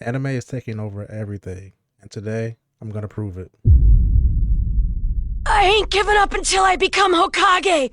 Anime is taking over everything, and today I'm gonna prove it. I ain't giving up until I become Hokage!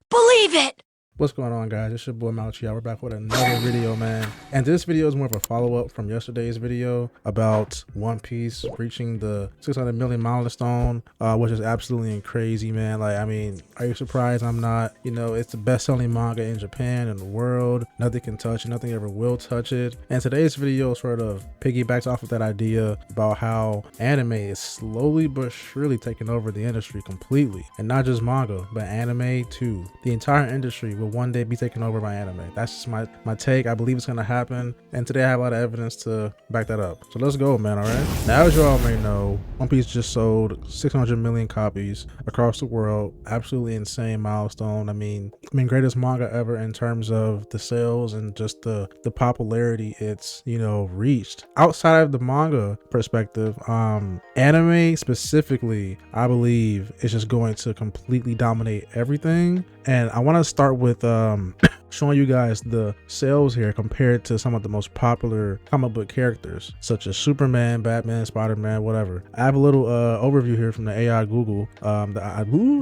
Believe it! What's going on, guys? It's your boy Malchi. We're back with another video, man. And this video is more of a follow-up from yesterday's video about One Piece reaching the 600 million milestone, which is absolutely crazy, man. Like, I mean, are you surprised I'm not? You know, it's the best-selling manga in Japan and the world. Nothing can touch it. Nothing ever will touch it. And today's video sort of piggybacks off of that idea about how anime is slowly but surely taking over the industry completely. And not just manga, but anime too. The entire industry will one day be taken over by anime. That's just my take. I believe it's gonna happen, and today I have a lot of evidence to back that up. So let's go, man. All right, now as you all may know, One Piece just sold 600 million copies across the world. Absolutely insane milestone. I mean greatest manga ever in terms of the sales and just the popularity it's, you know, reached. Outside of the manga perspective, anime specifically, I believe is just going to completely dominate everything. And I want to start with showing you guys the sales here compared to some of the most popular comic book characters such as Superman, Batman, Spider-Man, whatever. I have a little overview here from the AI Google, the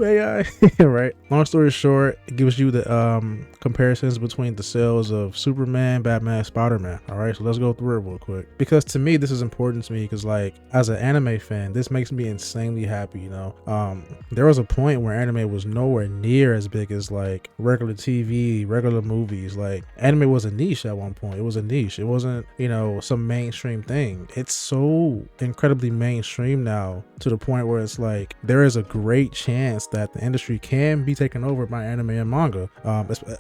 AI, right? Long story short, it gives you the comparisons between the sales of Superman, Batman, Spider-Man. All right, so let's go through it real quick, because to me this is important to me, because like as an anime fan, this makes me insanely happy. You know, there was a point where anime was nowhere near as big as like regular TV, regular movies. Like anime was a niche at one point. It was a niche. It wasn't, you know, some mainstream thing. It's so incredibly mainstream now, to the point where it's like there is a great chance that the industry can be taken over by anime and manga,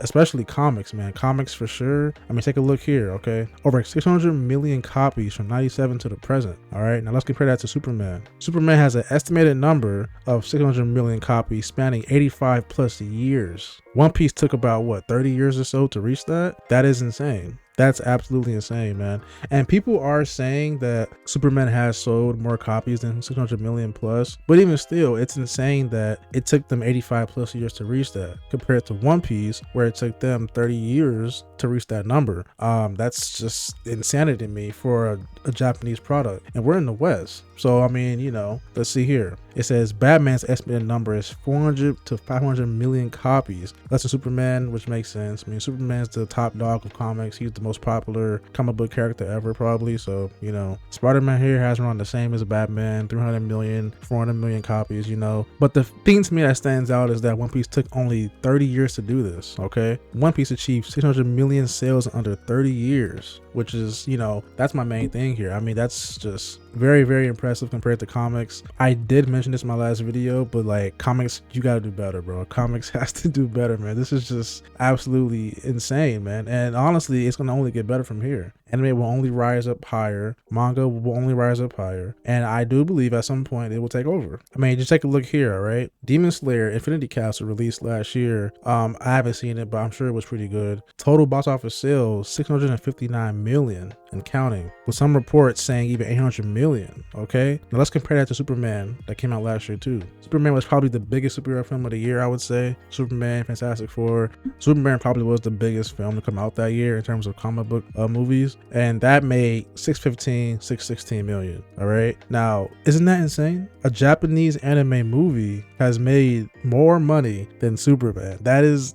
especially comics, man. Comics for sure. I mean, take a look here, okay? Over 600 million copies from 97 to the present. All right, now let's compare that to Superman. Superman has an estimated number of 600 million copies spanning 85 plus years. One Piece took about what, 30 years or so to reach that? That is insane. That's absolutely insane, man. And people are saying that Superman has sold more copies than 600 million plus, but even still, it's insane that it took them 85 plus years to reach that, compared to One Piece, where it took them 30 years to reach that number. That's just insanity to me for a Japanese product, and we're in the West. So I mean, you know, let's see here. It says Batman's estimated number is 400 to 500 million copies. Less than Superman, which makes sense. I mean, Superman's the top dog of comics. He's the most popular comic book character ever, probably. So, you know, Spider-Man here has around the same as Batman, 300 million, 400 million copies, you know. But the thing to me that stands out is that One Piece took only 30 years to do this, okay? One Piece achieved 600 million sales in under 30 years, which is, you know, that's my main thing here. I mean, that's just very, very impressive compared to comics. I did mention this in my last video, but like comics, you gotta do better, bro. Comics has to do better, man. This is just absolutely insane, man. And honestly, it's gonna only get better from here. Anime will only rise up higher. Manga will only rise up higher. And I do believe at some point it will take over. I mean, just take a look here, all right? Demon Slayer Infinity Castle released last year. I haven't seen it, but I'm sure it was pretty good. Total box office sales, 659 million and counting, with some reports saying even 800 million, okay? Now let's compare that to Superman that came out last year too. Superman was probably the biggest superhero film of the year, I would say. Superman, Fantastic Four. Superman probably was the biggest film to come out that year in terms of comic book movies. And that made 616 million. All right, now isn't that insane? A Japanese anime movie has made more money than Superman. That is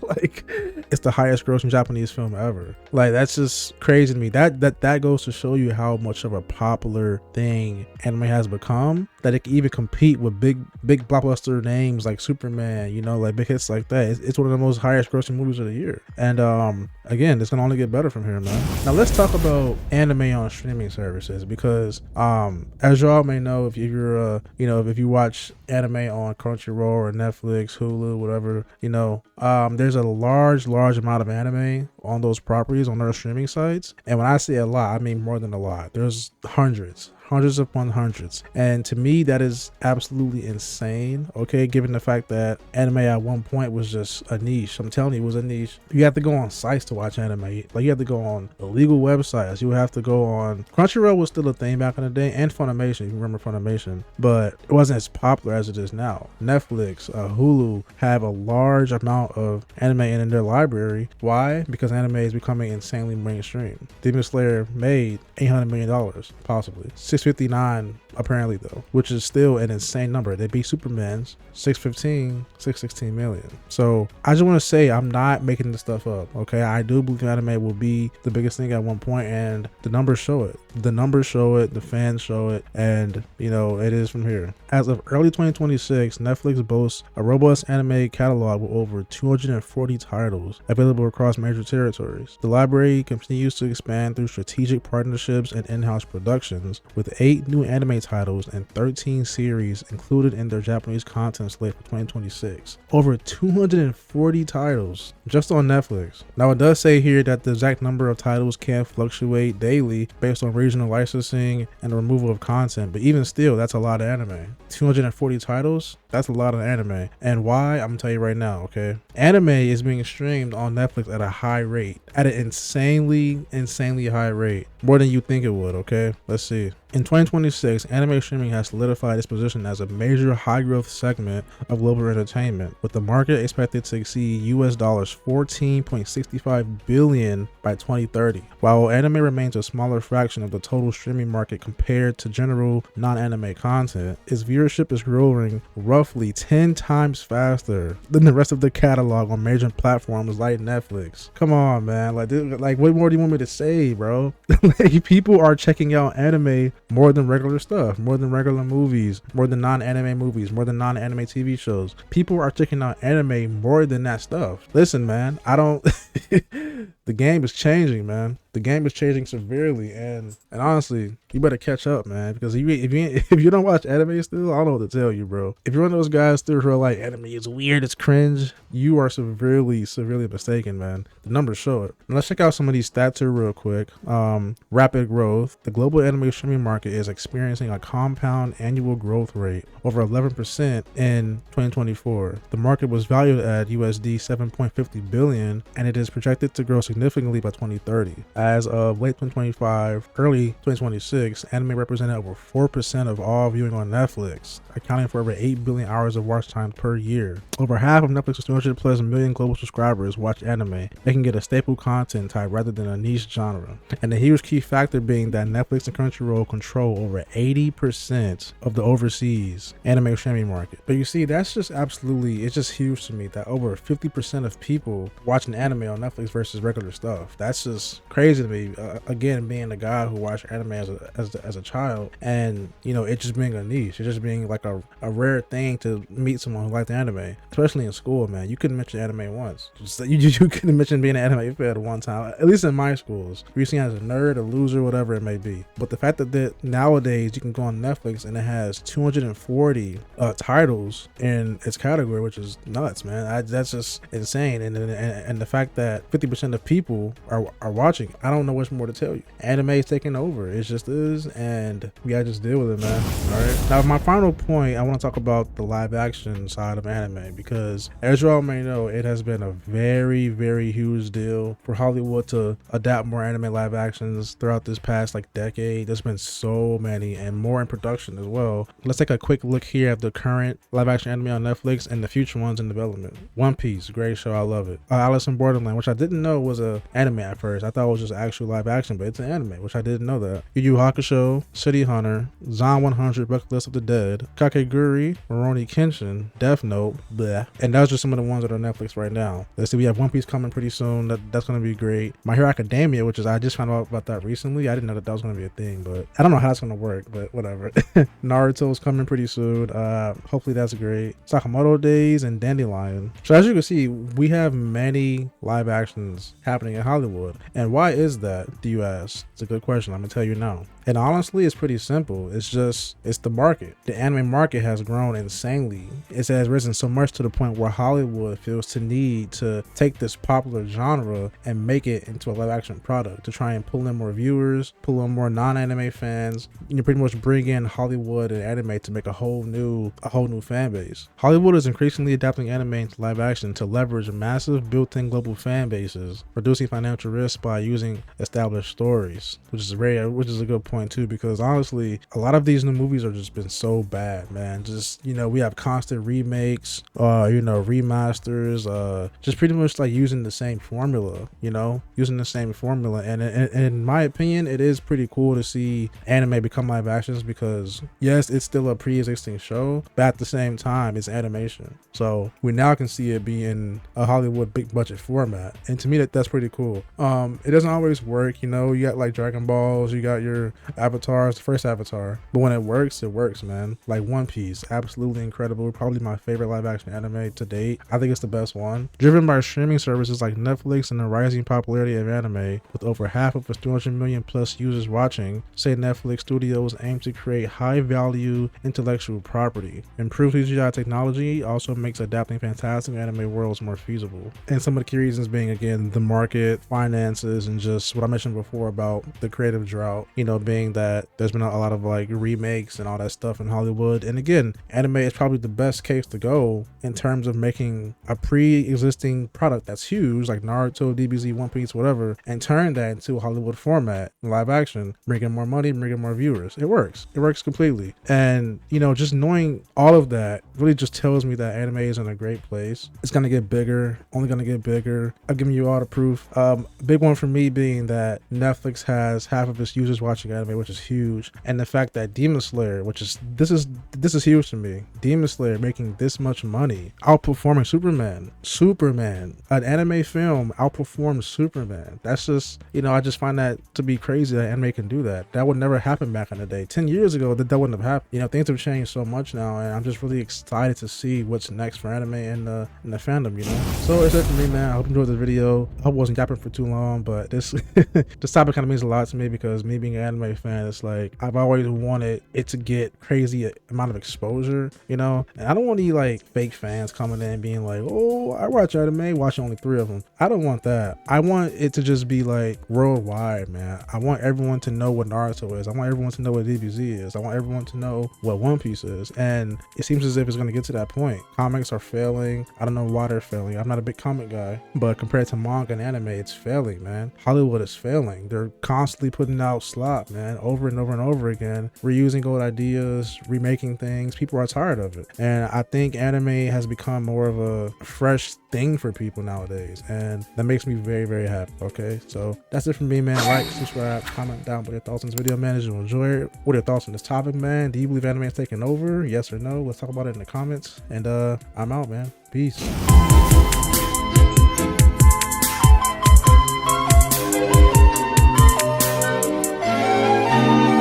like, it's the highest grossing Japanese film ever. Like, that's just crazy to me. That goes to show you how much of a popular thing anime has become, that it can even compete with big blockbuster names like Superman, you know, like big hits like that. It's one of the most highest grossing movies of the year. And again, it's gonna only get better from here, man. Now let's talk about anime on streaming services, because as y'all may know, if you're you know, if you watch anime on Crunchyroll or Netflix, Hulu, whatever, you know, there's a large amount of anime on those properties, on their streaming sites. And when I say a lot, I mean more than a lot. There's hundreds upon hundreds. And to me, that is absolutely insane, okay, given the fact that anime at one point was just a niche. I'm telling you, it was a niche. You have to go on sites to watch anime. Like, you have to go on illegal websites. You would have to go on Crunchyroll. Was still a thing back in the day, and Funimation. You remember Funimation, but it wasn't as popular as it is now. Netflix, Hulu have a large amount of anime in their library. Why? Because because anime is becoming insanely mainstream. Demon Slayer made $800 million, possibly 659 apparently though, which is still an insane number. They beat Superman's 616 million. So I just want to say I'm not making this stuff up. Okay, I do believe anime will be the biggest thing at one point, and the numbers show it. The numbers show it, the fans show it, and you know it is from here. As of early 2026, Netflix boasts a robust anime catalog with over 240 titles available across major territories. The library continues to expand through strategic partnerships and in-house productions, with 8 new anime titles and 13 series included in their Japanese content slate for 2026. Over 240 titles just on Netflix. Now it does say here that the exact number of titles can fluctuate daily based on regional licensing and the removal of content, but even still, that's a lot of anime. 240 titles, that's a lot of anime. And why? I'm gonna tell you right now, okay? Anime is being streamed on Netflix at a high rate, at an insanely high rate, more than you think it would. Okay, let's see. In 2026, anime streaming has solidified its position as a major high-growth segment of global entertainment, with the market expected to exceed US dollars $14.65 billion by 2030. While anime remains a smaller fraction of the total streaming market compared to general non-anime content, its viewership is growing roughly 10 times faster than the rest of the catalog on major platforms like Netflix. Come on, man. Like what more do you want me to say, bro? Like, people are checking out anime more than regular stuff, more than regular movies, more than non-anime movies, more than non-anime TV shows. People are checking out anime more than that stuff. Listen, man, I don't the game is changing, man. The game is changing severely, and honestly, you better catch up, man, because if you don't watch anime still, I don't know what to tell you, bro. If you're one of those guys still who are like, anime is weird, it's cringe, you are severely mistaken, man. The numbers show it. Now let's check out some of these stats here real quick. Rapid growth. The global anime streaming market is experiencing a compound annual growth rate over 11% in 2024. The market was valued at USD 7.50 billion, and it is projected to grow significantly by 2030. As of late 2025, early 2026, anime represented over 4% of all viewing on Netflix, accounting for over 8 billion hours of watch time per year. Over half of Netflix's 200+ million global subscribers watch anime, making it a staple content type rather than a niche genre. And the huge key factor being that Netflix and Crunchyroll control over 80% of the overseas anime streaming market. But you see, that's just absolutely, it's just huge to me that over 50% of people watching anime on Netflix versus regular stuff. That's just crazy to me. Again, being a guy who watched anime as a child, and you know, it just being a niche, it just being like a rare thing to meet someone who liked anime, especially in school, man. You couldn't mention anime once. You couldn't mention being an anime fan one time, at least in my schools. You're seen as a nerd, a loser, whatever it may be. But the fact that nowadays you can go on Netflix and it has 240 titles in its category, which is nuts, man. That's just insane. And the fact that 50% of people are watching, I don't know what's more to tell you. Anime is taking over. It just is, and we gotta just deal with it, man. All right. Now, my final point, I want to talk about the live action side of anime, because as you all may know, it has been a very huge deal for Hollywood to adapt more anime live actions throughout this past decade. There's been so many, and more in production as well. Let's take a quick look here at the current live action anime on Netflix and the future ones in development. One Piece, great show, I love it. Alice in Borderland, which I didn't know was a anime at first. I thought it was just actual live action, but it's an anime, which I didn't know that. Yu Yu Hakusho, City Hunter, Zon 100, Bucket List of the Dead, Kakegurui, Rurouni Kenshin, Death Note, bleh. And that's just some of the ones that are on Netflix right now. Let's see, we have One Piece coming pretty soon. That's going to be great. My Hero Academia, which is, I just found out about that recently. I didn't know that was going to be a thing, but I don't know how it's going to work, but whatever. Naruto's coming pretty soon. Hopefully that's great. Sakamoto Days and Dandelion. So as you can see, we have many live actions happening in Hollywood. And why is that, do you ask? It's a good question. I'm going to tell you now. And honestly, it's pretty simple. It's the market. The anime market has grown insanely. It has risen so much to the point where Hollywood feels the need to take this popular genre and make it into a live action product to try and pull in more viewers, pull in more non-anime fans. You pretty much bring in Hollywood and anime to make a whole new fan base. Hollywood is increasingly adapting anime into live action to leverage massive built-in global fan bases for reducing financial risk by using established stories, which is a good point too, because honestly, a lot of these new movies are just been so bad, man. Just, you know, we have constant remakes, you know, remasters, just pretty much like using the same formula, you know, and in my opinion, it is pretty cool to see anime become live actions, because yes, it's still a pre-existing show, but at the same time it's animation, so we now can see it be in a Hollywood big budget format, and to me that's pretty cool. It doesn't always work, you know. You got like Dragon Balls, you got your Avatars, the first Avatar, but when it works, man. Like One Piece, absolutely incredible, probably my favorite live action anime to date. I think it's the best one, driven by streaming services like Netflix and the rising popularity of anime. With over half of its 200 million plus users watching, say Netflix Studios aim to create high value intellectual property. Improved CGI technology also makes adapting fantastic anime worlds more feasible. And some of the key reasons being, again, the market, finances, and just what I mentioned before about the creative drought, you know, being that there's been a lot of like remakes and all that stuff in Hollywood. And again, anime is probably the best case to go in terms of making a pre-existing product that's huge, like Naruto, DBZ, One Piece, whatever, and turn that into a Hollywood format, live action, bringing more money, bringing more viewers. It works completely. And, you know, just knowing all of that really just tells me that anime is in a great place. It's gonna get bigger, only gonna get bigger. I've given you all the proof. Big one for me being that Netflix has half of its users watching anime, which is huge, and the fact that Demon Slayer, which is this is huge to me. Demon Slayer making this much money, outperforming Superman, an anime film outperformed Superman. That's just, you know, I just find that to be crazy that anime can do that. That would never happen back in the day. 10 years ago, that wouldn't have happened. You know, things have changed so much now, and I'm just really excited to see what's next for anime and the fandom, you know. So it's it for me, man. I hope you enjoyed this video. I hope I wasn't yapping for too long, but this this topic kind of means a lot to me, because me being an anime fan, it's like I've always wanted it to get crazy amount of exposure, you know. And I don't want any like fake fans coming in and being like, oh, I watch anime, watching only 3 of them. I don't want that. I want it to just be like worldwide, man. I want everyone to know what Naruto is. I want everyone to know what DBZ is. I want everyone to know what One Piece is. And it seems as if it's going to get to that point. Comics are failing. I don't know why they're failing. I'm not a big comic guy, but compared to manga and anime, it's failing, man. Hollywood is failing. They're constantly putting out slop, man, over and over and over again, reusing old ideas, remaking things. People are tired of it. And I think anime has become more of a fresh thing for people nowadays, and that makes me very, very happy. Okay, so that's it from me, man. Like, subscribe, comment down with your thoughts on this video, man. Did you enjoy it? What are your thoughts on this topic, man? Do you believe anime is taking over? Yes or no? Let's talk about it in the comments. And I'm out, man. Peace.